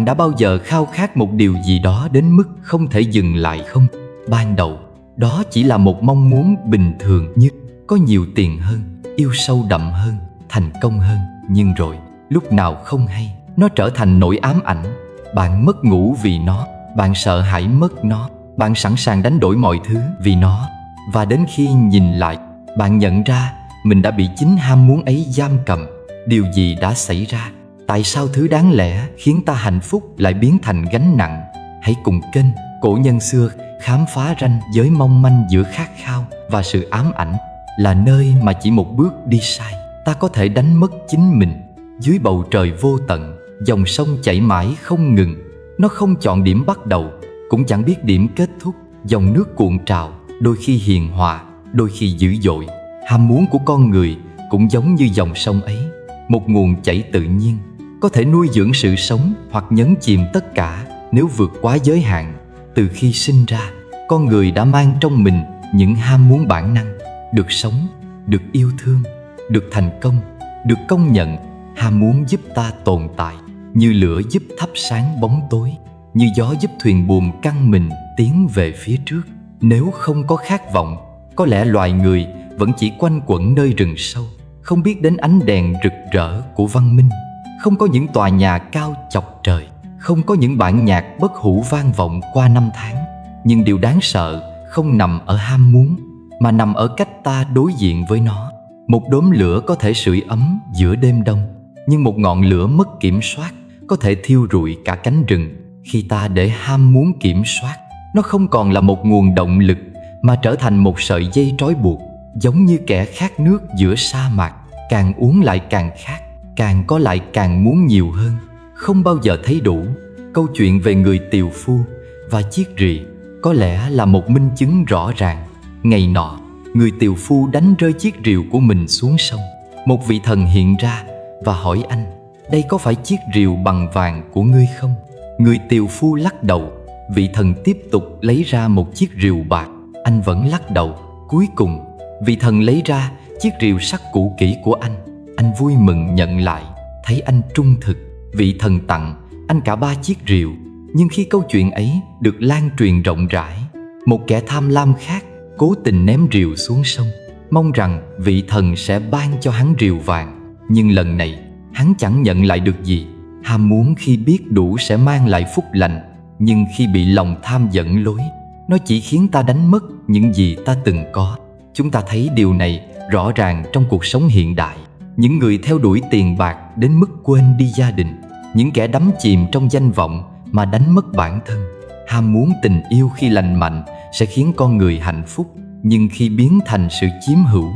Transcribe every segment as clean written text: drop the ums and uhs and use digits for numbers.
Bạn đã bao giờ khao khát một điều gì đó đến mức không thể dừng lại không? Ban đầu, đó chỉ là một mong muốn bình thường như có nhiều tiền hơn, yêu sâu đậm hơn, thành công hơn. Nhưng rồi, lúc nào không hay, nó trở thành nỗi ám ảnh. Bạn mất ngủ vì nó, bạn sợ hãi mất nó, bạn sẵn sàng đánh đổi mọi thứ vì nó. Và đến khi nhìn lại, bạn nhận ra mình đã bị chính ham muốn ấy giam cầm. Điều gì đã xảy ra? Tại sao thứ đáng lẽ khiến ta hạnh phúc lại biến thành gánh nặng? Hãy cùng kênh Cổ Nhân Xưa khám phá ranh giới mong manh giữa khát khao và sự ám ảnh, là nơi mà chỉ một bước đi sai, ta có thể đánh mất chính mình. Dưới bầu trời vô tận, dòng sông chảy mãi không ngừng. Nó không chọn điểm bắt đầu, cũng chẳng biết điểm kết thúc. Dòng nước cuộn trào, đôi khi hiền hòa, đôi khi dữ dội. Ham muốn của con người cũng giống như dòng sông ấy, một nguồn chảy tự nhiên, có thể nuôi dưỡng sự sống hoặc nhấn chìm tất cả nếu vượt quá giới hạn. Từ khi sinh ra, con người đã mang trong mình những ham muốn bản năng: được sống, được yêu thương, được thành công, được công nhận. Ham muốn giúp ta tồn tại, như lửa giúp thắp sáng bóng tối, như gió giúp thuyền buồm căng mình tiến về phía trước. Nếu không có khát vọng, có lẽ loài người vẫn chỉ quanh quẩn nơi rừng sâu, không biết đến ánh đèn rực rỡ của văn minh. Không có những tòa nhà cao chọc trời, không có những bản nhạc bất hủ vang vọng qua năm tháng. Nhưng điều đáng sợ không nằm ở ham muốn, mà nằm ở cách ta đối diện với nó. Một đốm lửa có thể sưởi ấm giữa đêm đông, nhưng một ngọn lửa mất kiểm soát có thể thiêu rụi cả cánh rừng. Khi ta để ham muốn kiểm soát, nó không còn là một nguồn động lực, mà trở thành một sợi dây trói buộc, giống như kẻ khát nước giữa sa mạc. Càng uống lại càng khát, càng có lại càng muốn nhiều hơn, không bao giờ thấy đủ. Câu chuyện về người tiều phu và chiếc rì có lẽ là một minh chứng rõ ràng. Ngày nọ, người tiều phu đánh rơi chiếc rìu của mình xuống sông. Một vị thần hiện ra và hỏi anh: "Đây có phải chiếc rìu bằng vàng của ngươi không?" Người tiều phu lắc đầu. Vị thần tiếp tục lấy ra một chiếc rìu bạc. Anh vẫn lắc đầu. Cuối cùng, vị thần lấy ra chiếc rìu sắt cũ kỹ của anh. Anh vui mừng nhận lại. Thấy anh trung thực, vị thần tặng anh cả 3 chiếc rìu. Nhưng khi câu chuyện ấy được lan truyền rộng rãi, một kẻ tham lam khác cố tình ném rìu xuống sông, mong rằng vị thần sẽ ban cho hắn rìu vàng. Nhưng lần này, hắn chẳng nhận lại được gì. Ham muốn khi biết đủ sẽ mang lại phúc lành, nhưng khi bị lòng tham dẫn lối, nó chỉ khiến ta đánh mất những gì ta từng có. Chúng ta thấy điều này rõ ràng trong cuộc sống hiện đại. Những người theo đuổi tiền bạc đến mức quên đi gia đình, những kẻ đắm chìm trong danh vọng mà đánh mất bản thân. Ham muốn tình yêu khi lành mạnh sẽ khiến con người hạnh phúc, nhưng khi biến thành sự chiếm hữu,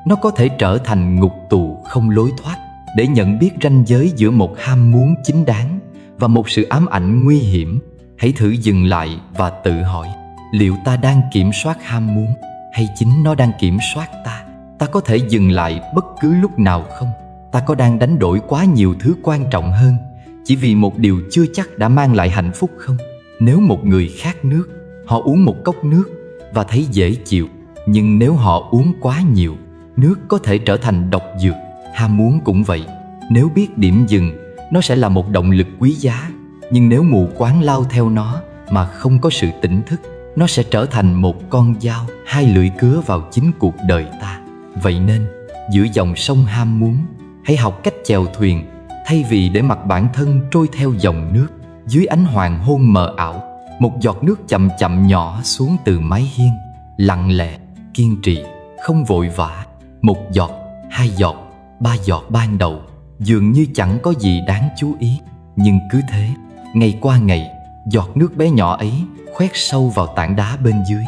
nó có thể trở thành ngục tù không lối thoát. Để nhận biết ranh giới giữa một ham muốn chính đáng và một sự ám ảnh nguy hiểm, hãy thử dừng lại và tự hỏi: liệu ta đang kiểm soát ham muốn, hay chính nó đang kiểm soát ta? Ta có thể dừng lại bất cứ lúc nào không? Ta có đang đánh đổi quá nhiều thứ quan trọng hơn chỉ vì một điều chưa chắc đã mang lại hạnh phúc không? Nếu một người khát nước, họ uống một cốc nước và thấy dễ chịu. Nhưng nếu họ uống quá nhiều, nước có thể trở thành độc dược. Ham muốn cũng vậy. Nếu biết điểm dừng, nó sẽ là một động lực quý giá. Nhưng nếu mù quáng lao theo nó mà không có sự tỉnh thức, nó sẽ trở thành một con dao hai lưỡi cứa vào chính cuộc đời ta. Vậy nên, giữa dòng sông ham muốn, hãy học cách chèo thuyền thay vì để mặc bản thân trôi theo dòng nước. Dưới ánh hoàng hôn mờ ảo, một giọt nước chậm chậm nhỏ xuống từ mái hiên, lặng lẽ, kiên trì, không vội vã. Một giọt, 2 giọt, 3 giọt ban đầu dường như chẳng có gì đáng chú ý. Nhưng cứ thế, ngày qua ngày, giọt nước bé nhỏ ấy khoét sâu vào tảng đá bên dưới,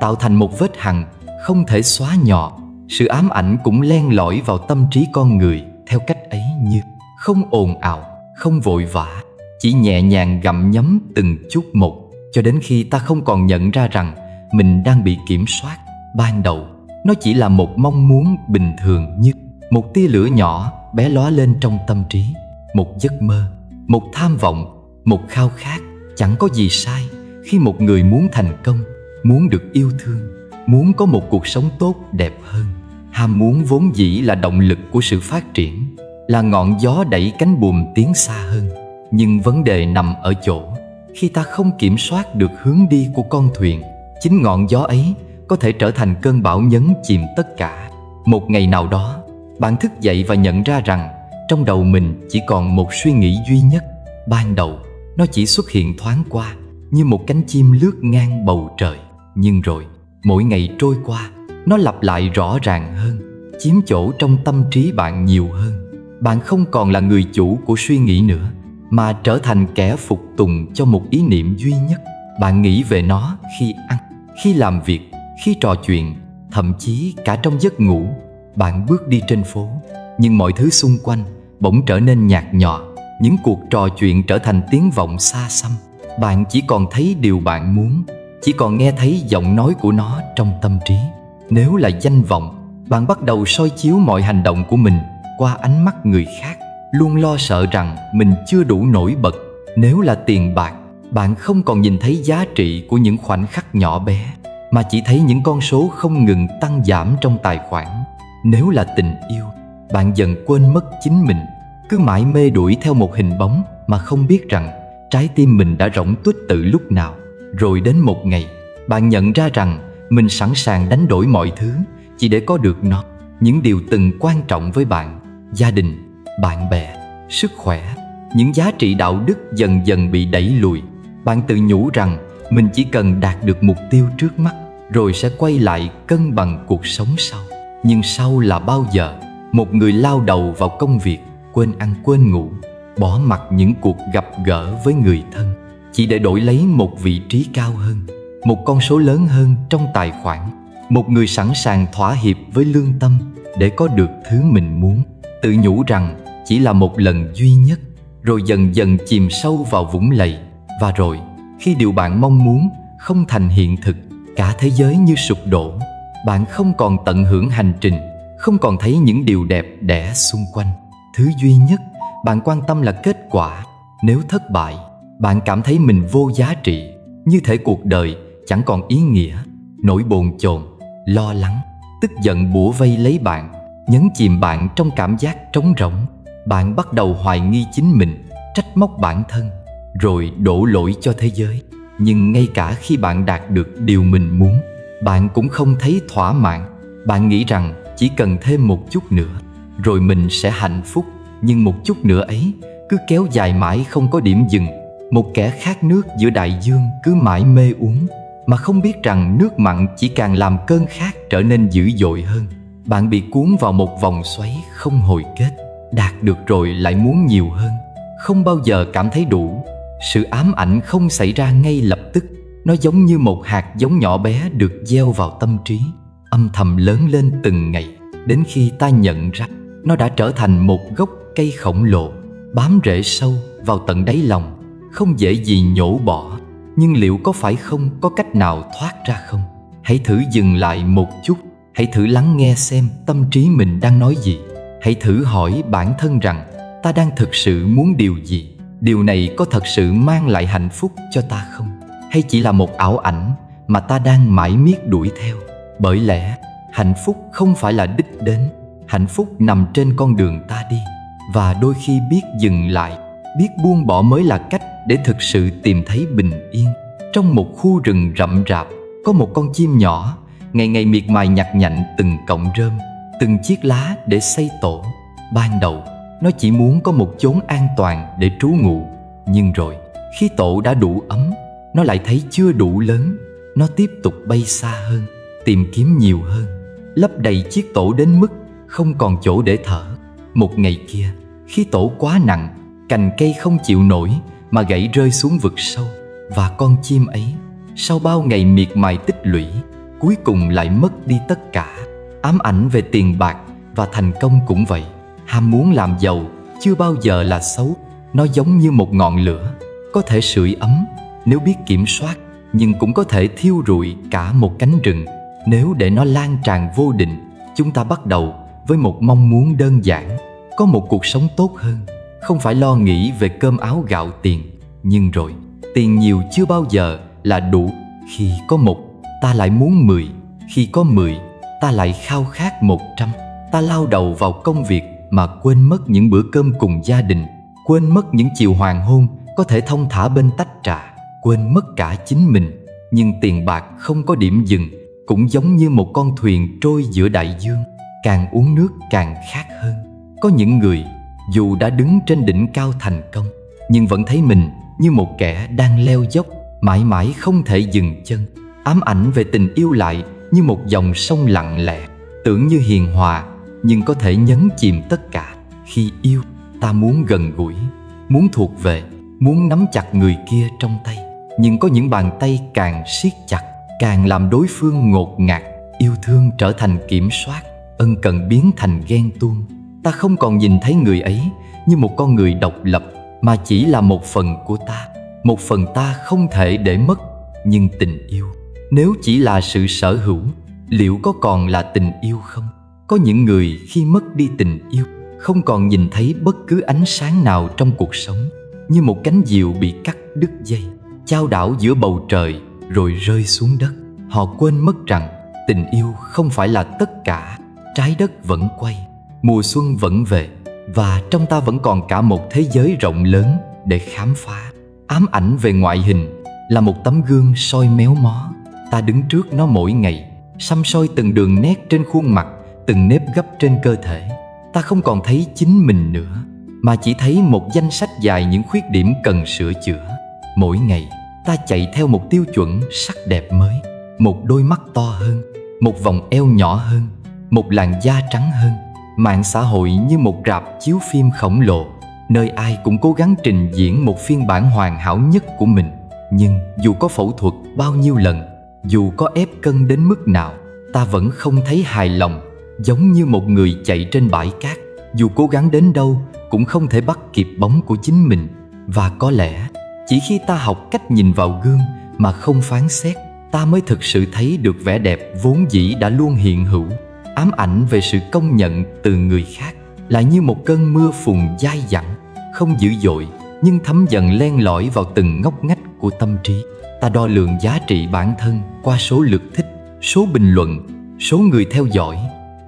tạo thành một vết hằn không thể xóa nhòa. Sự ám ảnh cũng len lỏi vào tâm trí con người theo cách ấy, như không ồn ào, không vội vã, chỉ nhẹ nhàng gặm nhấm từng chút một, cho đến khi ta không còn nhận ra rằng mình đang bị kiểm soát. Ban đầu, nó chỉ là một mong muốn bình thường nhất, một tia lửa nhỏ bé lóa lên trong tâm trí, một giấc mơ, một tham vọng, một khao khát. Chẳng có gì sai khi một người muốn thành công, muốn được yêu thương, muốn có một cuộc sống tốt đẹp hơn. Ham muốn vốn dĩ là động lực của sự phát triển, là ngọn gió đẩy cánh buồm tiến xa hơn. Nhưng vấn đề nằm ở chỗ, khi ta không kiểm soát được hướng đi của con thuyền, chính ngọn gió ấy có thể trở thành cơn bão nhấn chìm tất cả. Một ngày nào đó, bạn thức dậy và nhận ra rằng trong đầu mình chỉ còn một suy nghĩ duy nhất. Ban đầu, nó chỉ xuất hiện thoáng qua như một cánh chim lướt ngang bầu trời. Nhưng rồi, mỗi ngày trôi qua, nó lặp lại rõ ràng hơn, chiếm chỗ trong tâm trí bạn nhiều hơn. Bạn không còn là người chủ của suy nghĩ nữa, mà trở thành kẻ phục tùng cho một ý niệm duy nhất. Bạn nghĩ về nó khi ăn, khi làm việc, khi trò chuyện, thậm chí cả trong giấc ngủ. Bạn bước đi trên phố, nhưng mọi thứ xung quanh bỗng trở nên nhạt nhòa. Những cuộc trò chuyện trở thành tiếng vọng xa xăm. Bạn chỉ còn thấy điều bạn muốn, chỉ còn nghe thấy giọng nói của nó trong tâm trí. Nếu là danh vọng, bạn bắt đầu soi chiếu mọi hành động của mình qua ánh mắt người khác, luôn lo sợ rằng mình chưa đủ nổi bật. Nếu là tiền bạc, bạn không còn nhìn thấy giá trị của những khoảnh khắc nhỏ bé, mà chỉ thấy những con số không ngừng tăng giảm trong tài khoản. Nếu là tình yêu, bạn dần quên mất chính mình, cứ mãi mê đuổi theo một hình bóng mà không biết rằng trái tim mình đã rỗng tuếch từ lúc nào. Rồi đến một ngày, bạn nhận ra rằng mình sẵn sàng đánh đổi mọi thứ chỉ để có được nó. Những điều từng quan trọng với bạn, gia đình, bạn bè, sức khỏe, những giá trị đạo đức dần dần bị đẩy lùi. Bạn tự nhủ rằng mình chỉ cần đạt được mục tiêu trước mắt, rồi sẽ quay lại cân bằng cuộc sống sau. Nhưng sau là bao giờ? Một người lao đầu vào công việc, quên ăn quên ngủ, bỏ mặc những cuộc gặp gỡ với người thân, chỉ để đổi lấy một vị trí cao hơn, một con số lớn hơn trong tài khoản. Một người sẵn sàng thỏa hiệp với lương tâm để có được thứ mình muốn, tự nhủ rằng chỉ là một lần duy nhất, rồi dần dần chìm sâu vào vũng lầy. Và rồi, khi điều bạn mong muốn không thành hiện thực, cả thế giới như sụp đổ. Bạn không còn tận hưởng hành trình, không còn thấy những điều đẹp đẽ xung quanh. Thứ duy nhất bạn quan tâm là kết quả. Nếu thất bại, bạn cảm thấy mình vô giá trị, như thể cuộc đời chẳng còn ý nghĩa. Nỗi bồn chồn, lo lắng, tức giận bủa vây lấy bạn, nhấn chìm bạn trong cảm giác trống rỗng. Bạn bắt đầu hoài nghi chính mình, trách móc bản thân, rồi đổ lỗi cho thế giới. Nhưng ngay cả khi bạn đạt được điều mình muốn, bạn cũng không thấy thỏa mãn. Bạn nghĩ rằng chỉ cần thêm một chút nữa, rồi mình sẽ hạnh phúc. Nhưng một chút nữa ấy cứ kéo dài mãi không có điểm dừng. Một kẻ khát nước giữa đại dương cứ mãi mê uống, mà không biết rằng nước mặn chỉ càng làm cơn khát trở nên dữ dội hơn. Bạn bị cuốn vào một vòng xoáy không hồi kết. Đạt được rồi lại muốn nhiều hơn, không bao giờ cảm thấy đủ. Sự ám ảnh không xảy ra ngay lập tức. Nó giống như một hạt giống nhỏ bé được gieo vào tâm trí, âm thầm lớn lên từng ngày, đến khi ta nhận ra nó đã trở thành một gốc cây khổng lồ, bám rễ sâu vào tận đáy lòng, không dễ gì nhổ bỏ. Nhưng liệu có phải không có cách nào thoát ra không? Hãy thử dừng lại một chút, hãy thử lắng nghe xem tâm trí mình đang nói gì. Hãy thử hỏi bản thân rằng ta đang thực sự muốn điều gì? Điều này có thật sự mang lại hạnh phúc cho ta không? Hay chỉ là một ảo ảnh mà ta đang mãi miết đuổi theo? Bởi lẽ hạnh phúc không phải là đích đến, hạnh phúc nằm trên con đường ta đi. Và đôi khi biết dừng lại, biết buông bỏ mới là cách để thực sự tìm thấy bình yên. Trong một khu rừng rậm rạp, có một con chim nhỏ, ngày ngày miệt mài nhặt nhạnh từng cọng rơm, từng chiếc lá để xây tổ. Ban đầu, nó chỉ muốn có một chốn an toàn để trú ngụ. Nhưng rồi, khi tổ đã đủ ấm, nó lại thấy chưa đủ lớn. Nó tiếp tục bay xa hơn, tìm kiếm nhiều hơn, lấp đầy chiếc tổ đến mức không còn chỗ để thở. Một ngày kia, khi tổ quá nặng, cành cây không chịu nổi mà gãy rơi xuống vực sâu. Và con chim ấy, sau bao ngày miệt mài tích lũy, cuối cùng lại mất đi tất cả. Ám ảnh về tiền bạc và thành công cũng vậy. Ham muốn làm giàu chưa bao giờ là xấu. Nó giống như một ngọn lửa, có thể sưởi ấm nếu biết kiểm soát, nhưng cũng có thể thiêu rụi cả một cánh rừng nếu để nó lan tràn vô định. Chúng ta bắt đầu với một mong muốn đơn giản, có một cuộc sống tốt hơn, không phải lo nghĩ về cơm áo gạo tiền. Nhưng rồi, tiền nhiều chưa bao giờ là đủ. Khi có 1, ta lại muốn 10. Khi có 10, ta lại khao khát 100. Ta lao đầu vào công việc mà quên mất những bữa cơm cùng gia đình. quên mất những chiều hoàng hôn có thể thong thả bên tách trà, quên mất cả chính mình. Nhưng tiền bạc không có điểm dừng, cũng giống như một con thuyền trôi giữa đại dương, càng uống nước càng khát hơn. Có những người dù đã đứng trên đỉnh cao thành công, nhưng vẫn thấy mình như một kẻ đang leo dốc, mãi mãi không thể dừng chân. Ám ảnh về tình yêu lại như một dòng sông lặng lẽ, tưởng như hiền hòa nhưng có thể nhấn chìm tất cả. Khi yêu, ta muốn gần gũi, muốn thuộc về, muốn nắm chặt người kia trong tay. Nhưng có những bàn tay càng siết chặt, càng làm đối phương ngột ngạt. Yêu thương trở thành kiểm soát, ân cần biến thành ghen tuông. Ta không còn nhìn thấy người ấy như một con người độc lập, mà chỉ là một phần của ta, một phần ta không thể để mất. Nhưng tình yêu, nếu chỉ là sự sở hữu, liệu có còn là tình yêu không? Có những người khi mất đi tình yêu, không còn nhìn thấy bất cứ ánh sáng nào trong cuộc sống, như một cánh diều bị cắt đứt dây, chao đảo giữa bầu trời rồi rơi xuống đất. Họ quên mất rằng tình yêu không phải là tất cả. Trái đất vẫn quay, mùa xuân vẫn về, và trong ta vẫn còn cả một thế giới rộng lớn để khám phá. Ám ảnh về ngoại hình là một tấm gương soi méo mó. Ta đứng trước nó mỗi ngày, săm soi từng đường nét trên khuôn mặt, từng nếp gấp trên cơ thể. Ta không còn thấy chính mình nữa, mà chỉ thấy một danh sách dài những khuyết điểm cần sửa chữa. Mỗi ngày ta chạy theo một tiêu chuẩn sắc đẹp mới, một đôi mắt to hơn, một vòng eo nhỏ hơn, một làn da trắng hơn. Mạng xã hội như một rạp chiếu phim khổng lồ, nơi ai cũng cố gắng trình diễn một phiên bản hoàn hảo nhất của mình. Nhưng dù có phẫu thuật bao nhiêu lần, dù có ép cân đến mức nào, ta vẫn không thấy hài lòng. Giống như một người chạy trên bãi cát, dù cố gắng đến đâu cũng không thể bắt kịp bóng của chính mình. Và có lẽ chỉ khi ta học cách nhìn vào gương mà không phán xét, ta mới thực sự thấy được vẻ đẹp vốn dĩ đã luôn hiện hữu. Ám ảnh về sự công nhận từ người khác lại như một cơn mưa phùn dai dẳng, không dữ dội nhưng thấm dần len lỏi vào từng ngóc ngách của tâm trí. Ta đo lường giá trị bản thân qua số lượt thích, số bình luận, số người theo dõi.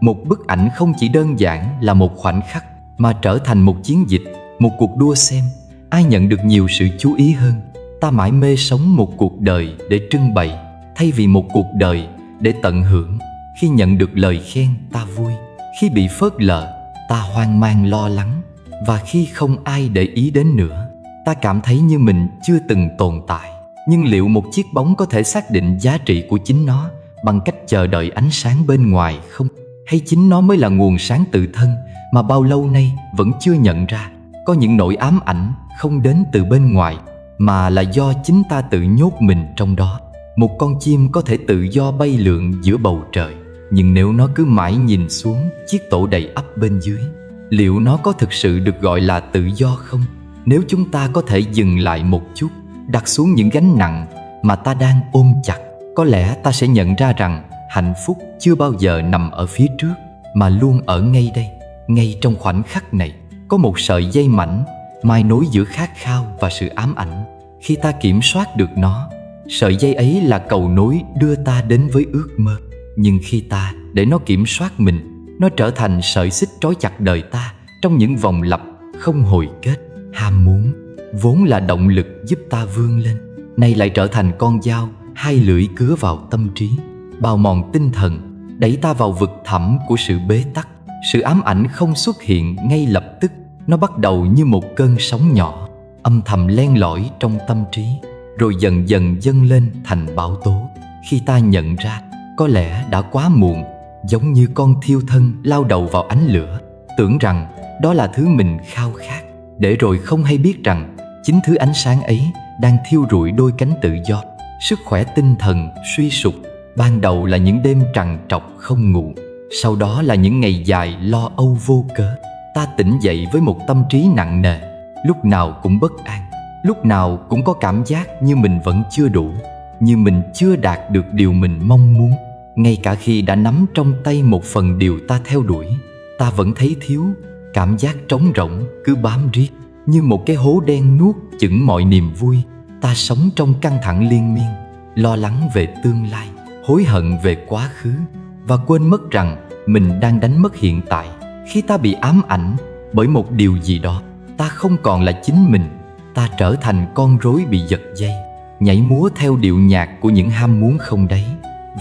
Một bức ảnh không chỉ đơn giản là một khoảnh khắc, mà trở thành một chiến dịch, một cuộc đua xem ai nhận được nhiều sự chú ý hơn. Ta mãi mê sống một cuộc đời để trưng bày, thay vì một cuộc đời để tận hưởng. Khi nhận được lời khen, ta vui. Khi bị phớt lờ, ta hoang mang lo lắng. Và khi không ai để ý đến nữa, ta cảm thấy như mình chưa từng tồn tại. Nhưng liệu một chiếc bóng có thể xác định giá trị của chính nó bằng cách chờ đợi ánh sáng bên ngoài không? Hay chính nó mới là nguồn sáng tự thân mà bao lâu nay vẫn chưa nhận ra? Có những nỗi ám ảnh không đến từ bên ngoài, mà là do chính ta tự nhốt mình trong đó. Một con chim có thể tự do bay lượn giữa bầu trời, nhưng nếu nó cứ mãi nhìn xuống chiếc tổ đầy ắp bên dưới, liệu nó có thực sự được gọi là tự do không? Nếu chúng ta có thể dừng lại một chút, đặt xuống những gánh nặng mà ta đang ôm chặt, có lẽ ta sẽ nhận ra rằng hạnh phúc chưa bao giờ nằm ở phía trước, mà luôn ở ngay đây, ngay trong khoảnh khắc này. Có một sợi dây mảnh mai nối giữa khát khao và sự ám ảnh. Khi ta kiểm soát được nó, sợi dây ấy là cầu nối đưa ta đến với ước mơ. Nhưng khi ta để nó kiểm soát mình, nó trở thành sợi xích trói chặt đời ta trong những vòng lặp không hồi kết. Ham muốn vốn là động lực giúp ta vươn lên, nay lại trở thành con dao hai lưỡi cứa vào tâm trí, bào mòn tinh thần, đẩy ta vào vực thẳm của sự bế tắc. Sự ám ảnh không xuất hiện ngay lập tức. Nó bắt đầu như một cơn sóng nhỏ, âm thầm len lỏi trong tâm trí, rồi dần dần dâng lên thành bão tố. Khi ta nhận ra, có lẽ đã quá muộn. Giống như con thiêu thân lao đầu vào ánh lửa, tưởng rằng đó là thứ mình khao khát, để rồi không hay biết rằng chính thứ ánh sáng ấy đang thiêu rụi đôi cánh tự do. Sức khỏe tinh thần suy sụp. Ban đầu là những đêm trằn trọc không ngủ, sau đó là những ngày dài lo âu vô cớ. Ta tỉnh dậy với một tâm trí nặng nề, lúc nào cũng bất an, lúc nào cũng có cảm giác như mình vẫn chưa đủ, như mình chưa đạt được điều mình mong muốn. Ngay cả khi đã nắm trong tay một phần điều ta theo đuổi, ta vẫn thấy thiếu. Cảm giác trống rỗng cứ bám riết như một cái hố đen nuốt chửng mọi niềm vui. Ta sống trong căng thẳng liên miên, lo lắng về tương lai, hối hận về quá khứ, và quên mất rằng mình đang đánh mất hiện tại. Khi ta bị ám ảnh bởi một điều gì đó, ta không còn là chính mình. Ta trở thành con rối bị giật dây, nhảy múa theo điệu nhạc của những ham muốn không đáy.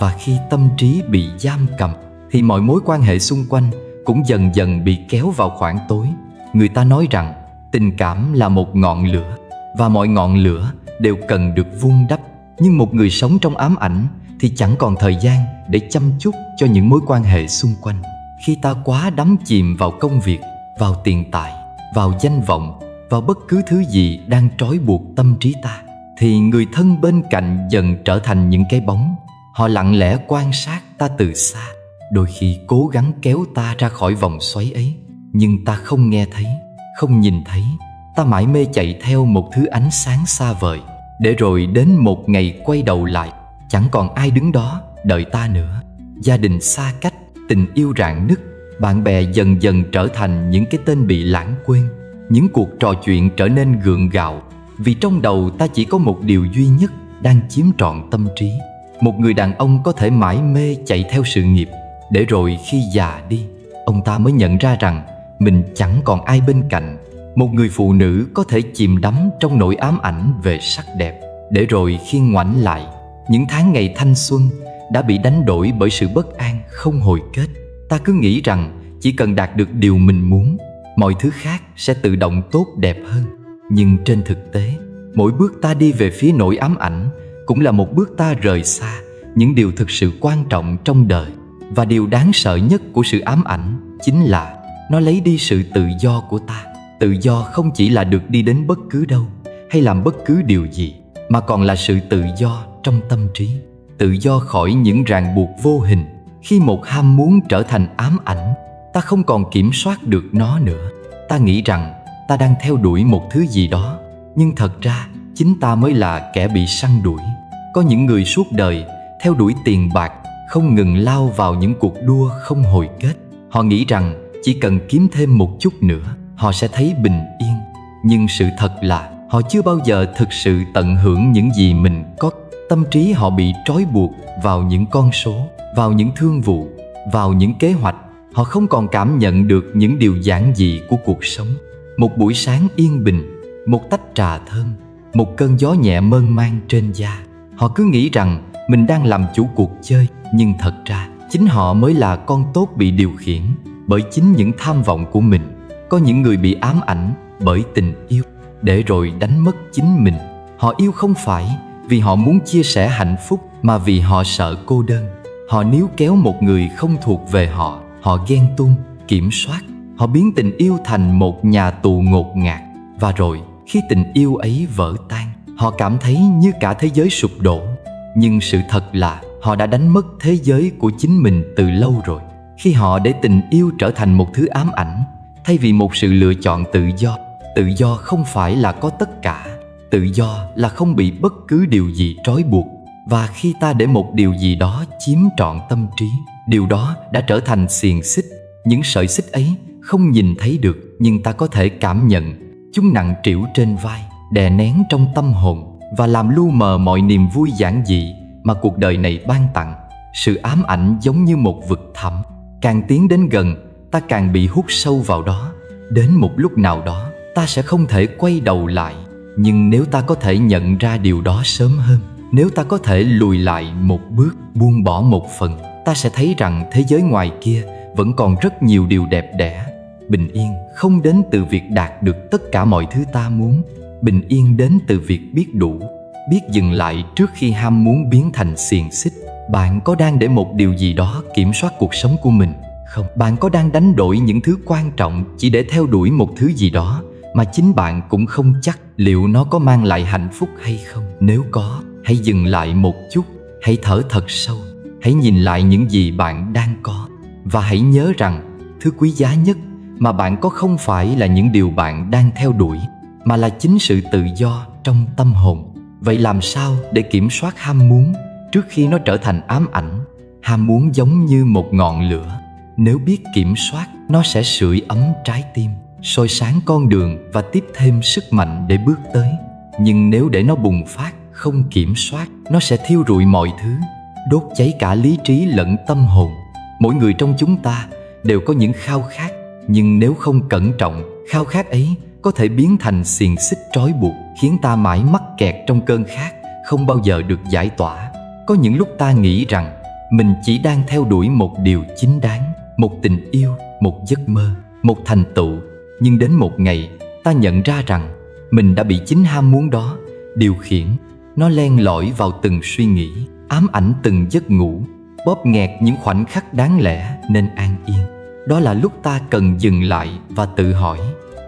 Và khi tâm trí bị giam cầm thì mọi mối quan hệ xung quanh cũng dần dần bị kéo vào khoảng tối. Người ta nói rằng tình cảm là một ngọn lửa, và mọi ngọn lửa đều cần được vun đắp. Nhưng một người sống trong ám ảnh thì chẳng còn thời gian để chăm chút cho những mối quan hệ xung quanh. Khi ta quá đắm chìm vào công việc, vào tiền tài, vào danh vọng, vào bất cứ thứ gì đang trói buộc tâm trí ta, thì người thân bên cạnh dần trở thành những cái bóng. Họ lặng lẽ quan sát ta từ xa, đôi khi cố gắng kéo ta ra khỏi vòng xoáy ấy. Nhưng ta không nghe thấy, không nhìn thấy. Ta mải mê chạy theo một thứ ánh sáng xa vời, để rồi đến một ngày quay đầu lại, chẳng còn ai đứng đó đợi ta nữa. Gia đình xa cách, tình yêu rạn nứt, bạn bè dần dần trở thành những cái tên bị lãng quên. Những cuộc trò chuyện trở nên gượng gạo, vì trong đầu ta chỉ có một điều duy nhất đang chiếm trọn tâm trí. Một người đàn ông có thể mải mê chạy theo sự nghiệp, để rồi khi già đi, ông ta mới nhận ra rằng mình chẳng còn ai bên cạnh. Một người phụ nữ có thể chìm đắm trong nỗi ám ảnh về sắc đẹp, để rồi khi ngoảnh lại, những tháng ngày thanh xuân đã bị đánh đổi bởi sự bất an không hồi kết. Ta cứ nghĩ rằng chỉ cần đạt được điều mình muốn, mọi thứ khác sẽ tự động tốt đẹp hơn. Nhưng trên thực tế, mỗi bước ta đi về phía nỗi ám ảnh cũng là một bước ta rời xa những điều thực sự quan trọng trong đời. Và điều đáng sợ nhất của sự ám ảnh chính là nó lấy đi sự tự do của ta. Tự do không chỉ là được đi đến bất cứ đâu hay làm bất cứ điều gì, mà còn là sự tự do trong tâm trí. Tự do khỏi những ràng buộc vô hình. Khi một ham muốn trở thành ám ảnh, ta không còn kiểm soát được nó nữa. Ta nghĩ rằng ta đang theo đuổi một thứ gì đó, nhưng thật ra chính ta mới là kẻ bị săn đuổi. Có những người suốt đời theo đuổi tiền bạc, không ngừng lao vào những cuộc đua không hồi kết. Họ nghĩ rằng chỉ cần kiếm thêm một chút nữa, họ sẽ thấy bình yên. Nhưng sự thật là họ chưa bao giờ thực sự tận hưởng những gì mình có. Tâm trí họ bị trói buộc vào những con số, vào những thương vụ, vào những kế hoạch. Họ không còn cảm nhận được những điều giản dị của cuộc sống. Một buổi sáng yên bình, một tách trà thơm, một cơn gió nhẹ mơn man trên da. Họ cứ nghĩ rằng mình đang làm chủ cuộc chơi, nhưng thật ra chính họ mới là con tốt bị điều khiển bởi chính những tham vọng của mình. Có những người bị ám ảnh bởi tình yêu, để rồi đánh mất chính mình. Họ yêu không phải vì họ muốn chia sẻ hạnh phúc, mà vì họ sợ cô đơn. Họ níu kéo một người không thuộc về họ. Họ ghen tuông, kiểm soát. Họ biến tình yêu thành một nhà tù ngột ngạt. Và rồi khi tình yêu ấy vỡ tan, họ cảm thấy như cả thế giới sụp đổ. Nhưng sự thật là họ đã đánh mất thế giới của chính mình từ lâu rồi. Khi họ để tình yêu trở thành một thứ ám ảnh, thay vì một sự lựa chọn tự do. Tự do không phải là có tất cả. Tự do là không bị bất cứ điều gì trói buộc. Và khi ta để một điều gì đó chiếm trọn tâm trí, điều đó đã trở thành xiềng xích. Những sợi xích ấy không nhìn thấy được, nhưng ta có thể cảm nhận. Chúng nặng trĩu trên vai, đè nén trong tâm hồn, và làm lu mờ mọi niềm vui giản dị mà cuộc đời này ban tặng. Sự ám ảnh giống như một vực thẳm. Càng tiến đến gần, ta càng bị hút sâu vào đó. Đến một lúc nào đó, ta sẽ không thể quay đầu lại. Nhưng nếu ta có thể nhận ra điều đó sớm hơn, nếu ta có thể lùi lại một bước, buông bỏ một phần, ta sẽ thấy rằng thế giới ngoài kia vẫn còn rất nhiều điều đẹp đẽ. Bình yên không đến từ việc đạt được tất cả mọi thứ ta muốn. Bình yên đến từ việc biết đủ, biết dừng lại trước khi ham muốn biến thành xiềng xích. Bạn có đang để một điều gì đó kiểm soát cuộc sống của mình không? Bạn có đang đánh đổi những thứ quan trọng chỉ để theo đuổi một thứ gì đó mà chính bạn cũng không chắc liệu nó có mang lại hạnh phúc hay không? Nếu có, hãy dừng lại một chút, hãy thở thật sâu, hãy nhìn lại những gì bạn đang có. Và hãy nhớ rằng thứ quý giá nhất mà bạn có không phải là những điều bạn đang theo đuổi, mà là chính sự tự do trong tâm hồn. Vậy làm sao để kiểm soát ham muốn trước khi nó trở thành ám ảnh? Ham muốn giống như một ngọn lửa. Nếu biết kiểm soát, nó sẽ sưởi ấm trái tim, soi sáng con đường và tiếp thêm sức mạnh để bước tới. Nhưng nếu để nó bùng phát, không kiểm soát, nó sẽ thiêu rụi mọi thứ, đốt cháy cả lý trí lẫn tâm hồn. Mỗi người trong chúng ta đều có những khao khát, nhưng nếu không cẩn trọng, khao khát ấy có thể biến thành xiềng xích trói buộc, khiến ta mãi mắc kẹt trong cơn khát, không bao giờ được giải tỏa. Có những lúc ta nghĩ rằng mình chỉ đang theo đuổi một điều chính đáng, một tình yêu, một giấc mơ, một thành tựu. Nhưng đến một ngày, ta nhận ra rằng mình đã bị chính ham muốn đó điều khiển. Nó len lỏi vào từng suy nghĩ, ám ảnh từng giấc ngủ, bóp nghẹt những khoảnh khắc đáng lẽ nên an yên. Đó là lúc ta cần dừng lại và tự hỏi,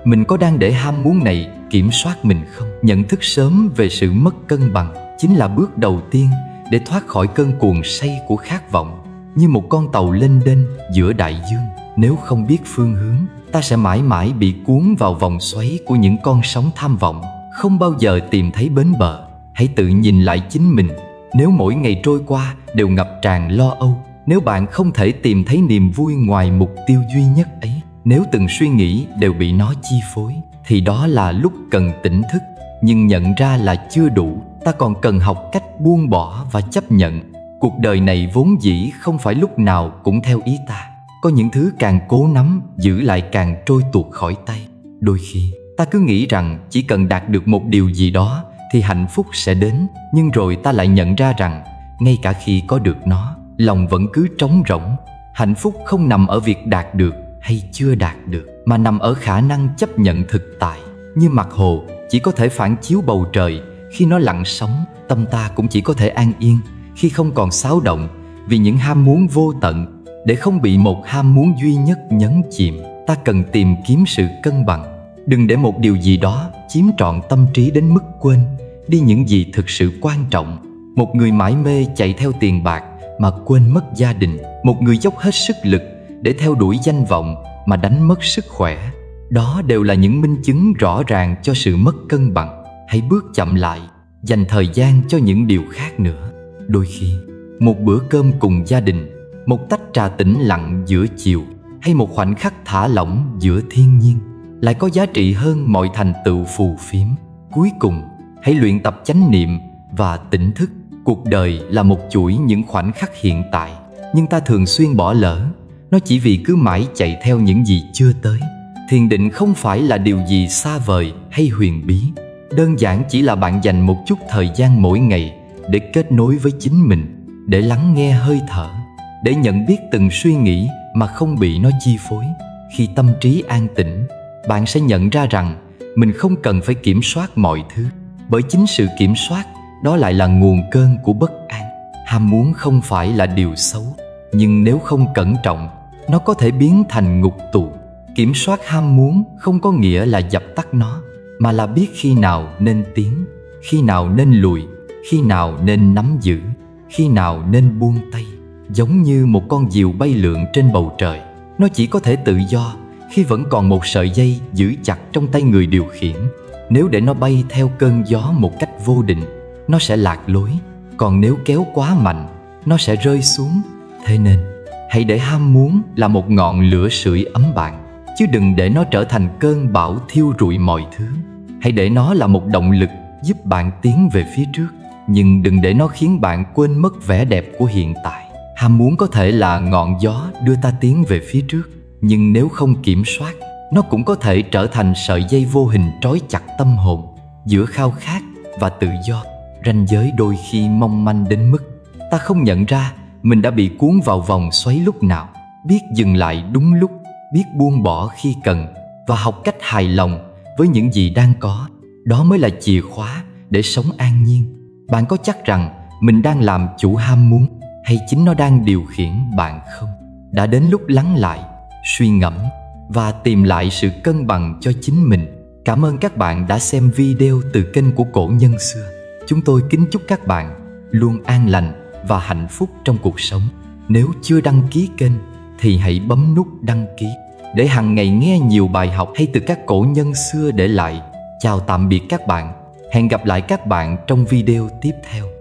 mình có đang để ham muốn này kiểm soát mình không? Nhận thức sớm về sự mất cân bằng chính là bước đầu tiên để thoát khỏi cơn cuồng say của khát vọng. Như một con tàu lênh đênh giữa đại dương, nếu không biết phương hướng, ta sẽ mãi mãi bị cuốn vào vòng xoáy của những con sóng tham vọng, không bao giờ tìm thấy bến bờ. Hãy tự nhìn lại chính mình. Nếu mỗi ngày trôi qua đều ngập tràn lo âu, nếu bạn không thể tìm thấy niềm vui ngoài mục tiêu duy nhất ấy, nếu từng suy nghĩ đều bị nó chi phối, thì đó là lúc cần tỉnh thức. Nhưng nhận ra là chưa đủ, ta còn cần học cách buông bỏ và chấp nhận. Cuộc đời này vốn dĩ không phải lúc nào cũng theo ý ta. Có những thứ càng cố nắm, giữ lại càng trôi tuột khỏi tay. Đôi khi, ta cứ nghĩ rằng chỉ cần đạt được một điều gì đó thì hạnh phúc sẽ đến. Nhưng rồi ta lại nhận ra rằng, ngay cả khi có được nó, lòng vẫn cứ trống rỗng. Hạnh phúc không nằm ở việc đạt được hay chưa đạt được, mà nằm ở khả năng chấp nhận thực tại. Như mặt hồ chỉ có thể phản chiếu bầu trời khi nó lặng sóng, tâm ta cũng chỉ có thể an yên khi không còn xáo động vì những ham muốn vô tận. Để không bị một ham muốn duy nhất nhấn chìm, ta cần tìm kiếm sự cân bằng. Đừng để một điều gì đó chiếm trọn tâm trí đến mức quên đi những gì thực sự quan trọng. Một người mải mê chạy theo tiền bạc mà quên mất gia đình. Một người dốc hết sức lực để theo đuổi danh vọng mà đánh mất sức khỏe. Đó đều là những minh chứng rõ ràng cho sự mất cân bằng. Hãy bước chậm lại, dành thời gian cho những điều khác nữa. Đôi khi, một bữa cơm cùng gia đình, một tách trà tĩnh lặng giữa chiều, hay một khoảnh khắc thả lỏng giữa thiên nhiên lại có giá trị hơn mọi thành tựu phù phiếm. Cuối cùng, hãy luyện tập chánh niệm và tỉnh thức. Cuộc đời là một chuỗi những khoảnh khắc hiện tại, nhưng ta thường xuyên bỏ lỡ nó chỉ vì cứ mãi chạy theo những gì chưa tới. Thiền định không phải là điều gì xa vời hay huyền bí. Đơn giản chỉ là bạn dành một chút thời gian mỗi ngày để kết nối với chính mình, để lắng nghe hơi thở, để nhận biết từng suy nghĩ mà không bị nó chi phối. Khi tâm trí an tĩnh, bạn sẽ nhận ra rằng mình không cần phải kiểm soát mọi thứ, bởi chính sự kiểm soát đó lại là nguồn cơn của bất an. Ham muốn không phải là điều xấu, nhưng nếu không cẩn trọng, nó có thể biến thành ngục tù. Kiểm soát ham muốn không có nghĩa là dập tắt nó, mà là biết khi nào nên tiến, khi nào nên lùi, khi nào nên nắm giữ, khi nào nên buông tay. Giống như một con diều bay lượn trên bầu trời, nó chỉ có thể tự do khi vẫn còn một sợi dây giữ chặt trong tay người điều khiển. Nếu để nó bay theo cơn gió một cách vô định, nó sẽ lạc lối. Còn nếu kéo quá mạnh, nó sẽ rơi xuống. Thế nên, hãy để ham muốn là một ngọn lửa sưởi ấm bạn, chứ đừng để nó trở thành cơn bão thiêu rụi mọi thứ. Hãy để nó là một động lực giúp bạn tiến về phía trước, nhưng đừng để nó khiến bạn quên mất vẻ đẹp của hiện tại. Ham muốn có thể là ngọn gió đưa ta tiến về phía trước, nhưng nếu không kiểm soát, nó cũng có thể trở thành sợi dây vô hình trói chặt tâm hồn. Giữa khao khát và tự do, ranh giới đôi khi mong manh đến mức ta không nhận ra mình đã bị cuốn vào vòng xoáy lúc nào. Biết dừng lại đúng lúc, biết buông bỏ khi cần, và học cách hài lòng với những gì đang có, đó mới là chìa khóa để sống an nhiên. Bạn có chắc rằng mình đang làm chủ ham muốn, hay chính nó đang điều khiển bạn không? Đã đến lúc lắng lại, suy ngẫm và tìm lại sự cân bằng cho chính mình. Cảm ơn các bạn đã xem video từ kênh của Cổ Nhân Xưa. Chúng tôi kính chúc các bạn luôn an lành và hạnh phúc trong cuộc sống. Nếu chưa đăng ký kênh thì hãy bấm nút đăng ký để hàng ngày nghe nhiều bài học hay từ các cổ nhân xưa để lại. Chào tạm biệt các bạn. Hẹn gặp lại các bạn trong video tiếp theo.